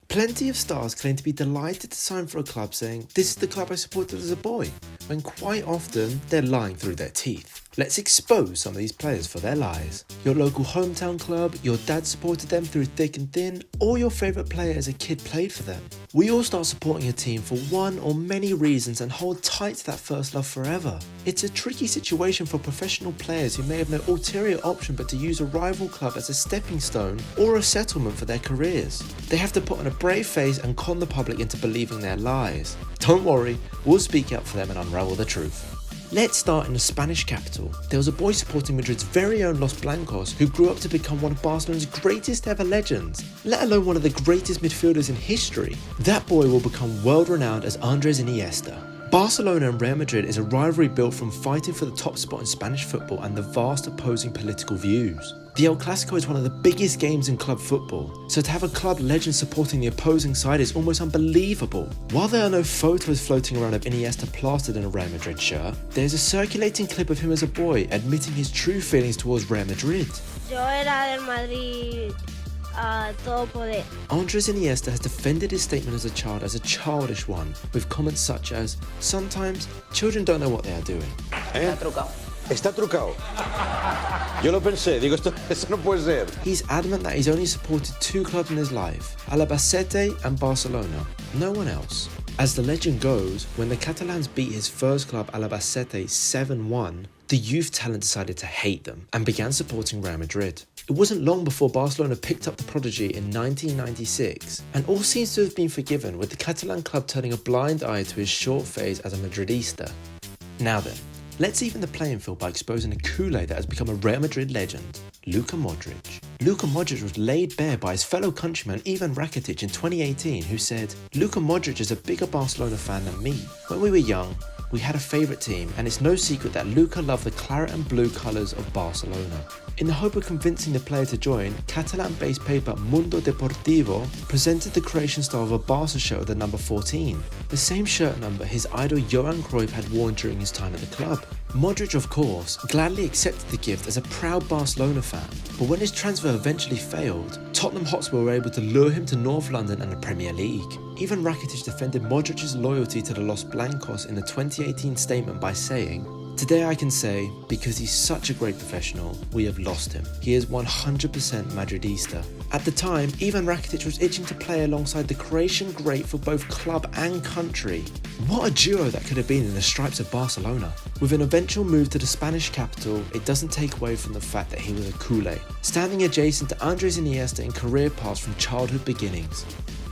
Plenty of stars claim to be delighted to sign for a club saying, "This is the club I supported as a boy," when quite often they're lying through their teeth. Let's expose some of these players for their lies. Your local hometown club, your dad supported them through thick and thin, or your favourite player as a kid played for them. We all start supporting a team for one or many reasons and hold tight to that first love forever. It's a tricky situation for professional players who may have no ulterior option but to use a rival club as a stepping stone or a settlement for their careers. They have to put on a brave face and con the public into believing their lies. Don't worry, we'll speak out for them and unravel the truth. Let's start in the Spanish capital. There was a boy supporting Madrid's very own Los Blancos who grew up to become one of Barcelona's greatest ever legends, let alone one of the greatest midfielders in history. That boy will become world renowned as Andrés Iniesta. Barcelona and Real Madrid is a rivalry built from fighting for the top spot in Spanish football and the vast opposing political views. The El Clasico is one of the biggest games in club football, so to have a club legend supporting the opposing side is almost unbelievable. While there are no photos floating around of Iniesta plastered in a Real Madrid shirt, there's a circulating clip of him as a boy admitting his true feelings towards Real Madrid. Yo era del Madrid. Todo poder. Andrés Iniesta has defended his statement as a child as a childish one, with comments such as, "Sometimes children don't know what they are doing." Está trucado. Está trucado. Yo lo pensé, digo, esto no puede ser. He's adamant that he's only supported two clubs in his life, Albacete and Barcelona, no one else. As the legend goes, when the Catalans beat his first club Albacete 7-1, the youth talent decided to hate them and began supporting Real Madrid. It wasn't long before Barcelona picked up the prodigy in 1996, and all seems to have been forgiven, with the Catalan club turning a blind eye to his short phase as a Madridista. Now then, let's even the playing field by exposing a Kool-Aid that has become a Real Madrid legend, Luka Modric. Luka Modric was laid bare by his fellow countryman Ivan Rakitic in 2018, who said, "Luka Modric is a bigger Barcelona fan than me. When we were young, we had a favourite team, and it's no secret that Luka loved the claret and blue colours of Barcelona." In the hope of convincing the player to join, Catalan-based paper Mundo Deportivo presented the Croatian star of a Barca shirt with the number 14, the same shirt number his idol Johan Cruyff had worn during his time at the club. Modric, of course, gladly accepted the gift as a proud Barcelona fan, but when his transfer eventually failed, Tottenham Hotspur were able to lure him to North London and the Premier League. Even Rakitic defended Modric's loyalty to the Los Blancos in the 2018 statement by saying, "Today I can say, because he's such a great professional, we have lost him. He is 100% Madridista." At the time, Ivan Rakitic was itching to play alongside the Croatian great for both club and country. What a duo that could have been in the stripes of Barcelona. With an eventual move to the Spanish capital, it doesn't take away from the fact that he was a culé, standing adjacent to Andrés Iniesta in career paths from childhood beginnings.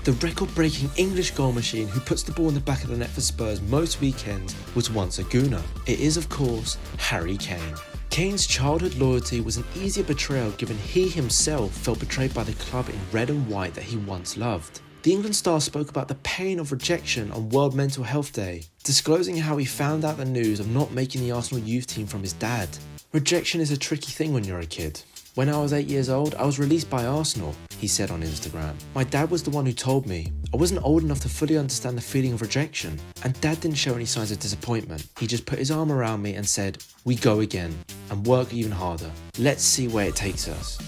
The record-breaking English goal machine who puts the ball in the back of the net for Spurs most weekends was once a Gooner. It is, of course, Harry Kane. Kane's childhood loyalty was an easier betrayal given he himself felt betrayed by the club in red and white that he once loved. The England star spoke about the pain of rejection on World Mental Health Day, disclosing how he found out the news of not making the Arsenal youth team from his dad. Rejection is a tricky thing when you're a kid. "When I was 8 years old, I was released by Arsenal," he said on Instagram. "My dad was the one who told me. I wasn't old enough to fully understand the feeling of rejection, and Dad didn't show any signs of disappointment. He just put his arm around me and said, 'We go again, and work even harder. Let's see where it takes us.'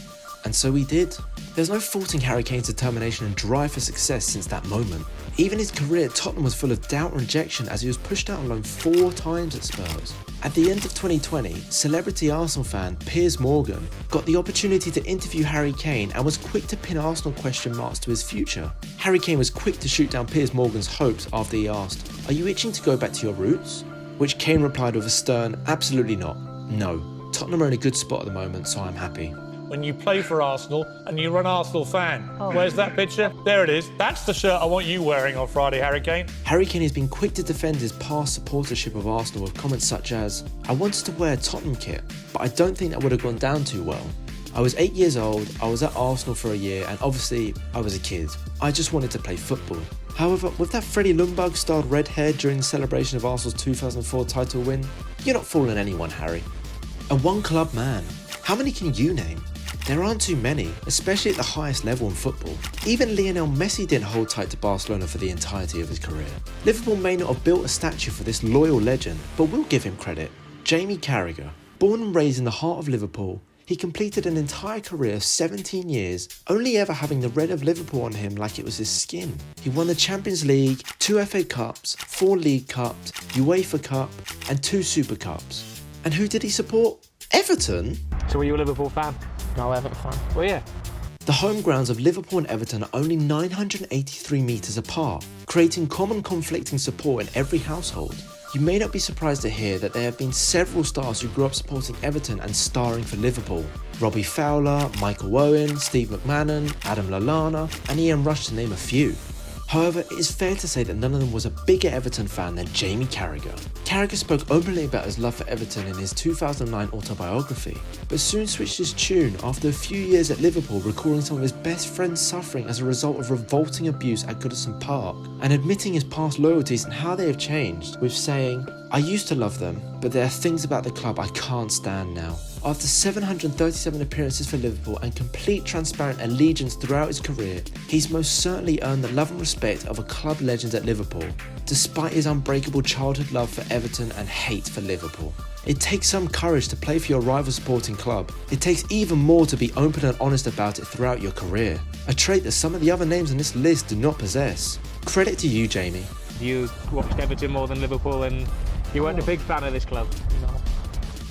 And so we did." There's no faulting Harry Kane's determination and drive for success since that moment. Even his career at Tottenham was full of doubt and rejection as he was pushed out on loan 4 times at Spurs. At the end of 2020, celebrity Arsenal fan Piers Morgan got the opportunity to interview Harry Kane and was quick to pin Arsenal question marks to his future. Harry Kane was quick to shoot down Piers Morgan's hopes after he asked, "Are you itching to go back to your roots?" Which Kane replied with a stern, "Absolutely not. No. Tottenham are in a good spot at the moment, so I'm happy." When you play for Arsenal and you're an Arsenal fan. Where's that picture? There it is. That's the shirt I want you wearing on Friday, Harry Kane. Harry Kane has been quick to defend his past supportership of Arsenal with comments such as, "I wanted to wear a Tottenham kit, but I don't think that would have gone down too well. I was 8 years old, I was at Arsenal for a year, and obviously I was a kid. I just wanted to play football." However, with that Freddie Ljungberg-styled red hair during the celebration of Arsenal's 2004 title win, you're not fooling anyone, Harry. A one-club man. How many can you name? There aren't too many, especially at the highest level in football. Even Lionel Messi didn't hold tight to Barcelona for the entirety of his career. Liverpool may not have built a statue for this loyal legend, but we'll give him credit. Jamie Carragher. Born and raised in the heart of Liverpool, He completed an entire career of 17 years, only ever having the red of Liverpool on him like it was his skin. He won the Champions League, 2 FA Cups, 4 League Cups, UEFA Cup, and 2 Super Cups. And who did he support? Everton? So were you a Liverpool fan? No, Everton fan. Well, yeah. The home grounds of Liverpool and Everton are only 983 metres apart, creating common conflicting support in every household. You may not be surprised to hear that there have been several stars who grew up supporting Everton and starring for Liverpool. Robbie Fowler, Michael Owen, Steve McMahon, Adam Lallana, and Ian Rush to name a few. However, it is fair to say that none of them was a bigger Everton fan than Jamie Carragher. Carragher spoke openly about his love for Everton in his 2009 autobiography, but soon switched his tune after a few years at Liverpool, recalling some of his best friends suffering as a result of revolting abuse at Goodison Park, and admitting his past loyalties and how they have changed, with saying, "I used to love them, but there are things about the club I can't stand now." After 737 appearances for Liverpool and complete transparent allegiance throughout his career, he's most certainly earned the love and respect of a club legend at Liverpool, despite his unbreakable childhood love for Everton and hate for Liverpool. It takes some courage to play for your rival sporting club. It takes even more to be open and honest about it throughout your career, a trait that some of the other names on this list do not possess. Credit to you, Jamie. You watched Everton more than Liverpool and you weren't a big fan of this club? No.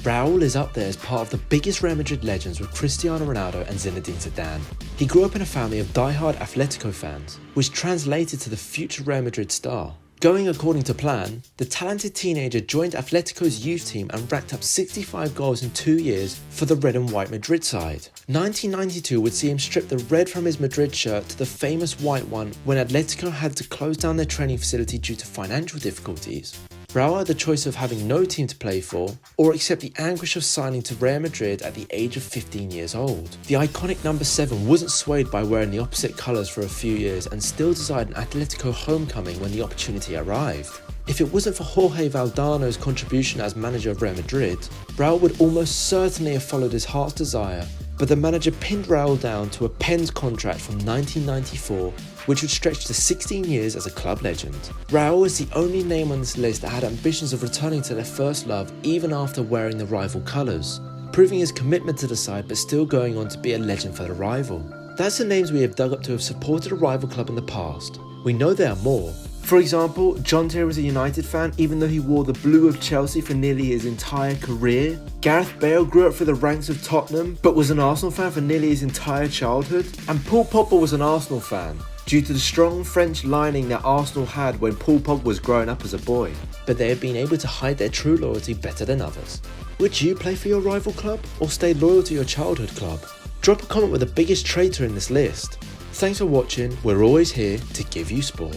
Raúl is up there as part of the biggest Real Madrid legends with Cristiano Ronaldo and Zinedine Zidane. He grew up in a family of die-hard Atlético fans, which translated to the future Real Madrid star. Going according to plan, the talented teenager joined Atlético's youth team and racked up 65 goals in 2 years for the red and white Madrid side. 1992 would see him strip the red from his Madrid shirt to the famous white one when Atlético had to close down their training facility due to financial difficulties. Raúl had the choice of having no team to play for, or accept the anguish of signing to Real Madrid at the age of 15 years old. The iconic number 7 wasn't swayed by wearing the opposite colours for a few years and still desired an Atlético homecoming when the opportunity arrived. If it wasn't for Jorge Valdano's contribution as manager of Real Madrid, Raúl would almost certainly have followed his heart's desire, but the manager pinned Raúl down to a Pens contract from 1994, which would stretch to 16 years as a club legend. Raúl is the only name on this list that had ambitions of returning to their first love even after wearing the rival colours, proving his commitment to the side but still going on to be a legend for the rival. That's the names we have dug up to have supported a rival club in the past. We know there are more. For example, John Terry was a United fan even though he wore the blue of Chelsea for nearly his entire career. Gareth Bale grew up through the ranks of Tottenham but was an Arsenal fan for nearly his entire childhood. And Paul Pogba was an Arsenal fan, due to the strong French lining that Arsenal had when Paul Pogba was growing up as a boy. But they have been able to hide their true loyalty better than others. Would you play for your rival club or stay loyal to your childhood club? Drop a comment with the biggest traitor in this list. Thanks for watching, we're always here to give you sport.